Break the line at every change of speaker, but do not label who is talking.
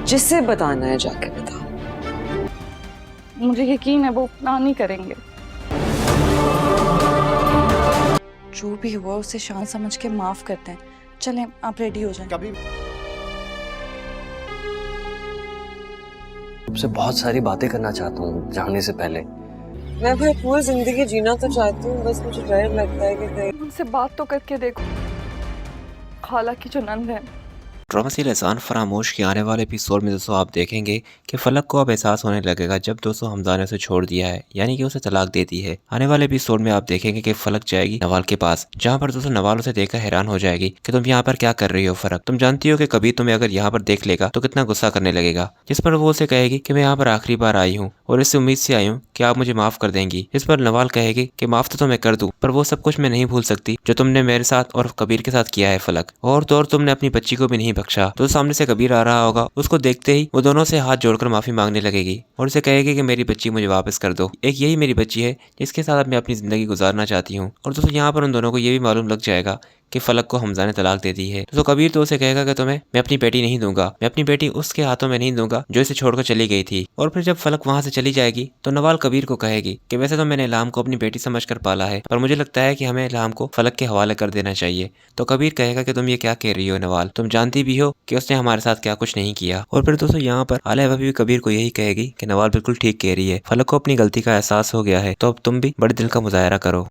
जिसे बताना है जाके बता।
मुझे यकीन है वो ना नहीं करेंगे। जो भी हुआ उसे शांत समझ के माफ करते हैं। चलें, आप रेडी हो जाएं।
कभी
तुमसे बहुत सारी बातें करना चाहता हूँ जाने से पहले।
मैं भाई पूरी जिंदगी जीना तो चाहती हूँ, बस मुझे डर लगता है कि कहीं
उनसे बात तो करके देखो। खाला की जो नंद है।
ड्रामा सीरियल एहसान फरामोश के आने वाले एपिसोड में दोस्तों आप देखेंगे कि फलक को अब एहसास होने लगेगा जब दोस्तों हमजा ने उसे छोड़ दिया है, यानी कि उसे तलाक दे दी है। आने वाले एपिसोड में आप देखेंगे कि फलक जाएगी नवाल के पास, जहां पर दोस्तों नवाल उसे देखकर हैरान हो जाएगी कि तुम यहाँ पर क्या कर रही हो फलक। तुम जानती हो कि कभी तुम्हें अगर यहाँ पर देख लेगा तो कितना गुस्सा करने लगेगा। जिस पर वो उसे कहेगी कि मैं यहाँ पर आखिरी बार आई हूँ और इस उम्मीद से आई हूँ कि आप मुझे माफ कर देंगी। इस पर नवाल कहेगी कि माफ तो मैं कर दूं, पर वो सब कुछ मैं नहीं भूल सकती जो तुमने मेरे साथ और कबीर के साथ किया है फलक। और तो और तुमने अपनी बच्ची को भी नहीं बख्शा। तो सामने से कबीर आ रहा होगा, उसको देखते ही वो दोनों से हाथ जोड़कर माफी मांगने लगेगी और उसे कहेगी कि मेरी बच्ची मुझे वापस कर दो। एक यही मेरी बच्ची है जिसके साथ मैं अपनी जिंदगी गुजारना चाहती हूँ। और दोस्तों यहाँ पर उन दोनों को ये भी मालूम लग जाएगा कि फलक को हमजा ने तलाक दे दी है। तो कबीर तो उसे कहेगा कि तुम्हें मैं अपनी बेटी नहीं दूंगा, मैं अपनी बेटी उसके हाथों में नहीं दूंगा जो इसे छोड़कर चली गई थी। और फिर जब फलक वहां से चली जाएगी तो नवाल कबीर को कहेगी कि वैसे तो मैंने इल्हाम को अपनी बेटी समझकर पाला है, पर मुझे लगता है कि हमें इल्हाम को फलक के हवाले कर देना चाहिए। तो कबीर कहेगा कि तुम ये क्या कह रही हो नवाल, तुम जानती भी हो कि उसने हमारे साथ क्या कुछ नहीं किया। और फिर दोस्तों यहाँ पर आलिया भाभी भी कबीर को यही कहेगी कि नवाल बिल्कुल ठीक कह रही है, फलक को अपनी गलती का एहसास हो गया है, तो अब तुम भी बड़े दिल का मुजाहरा करो।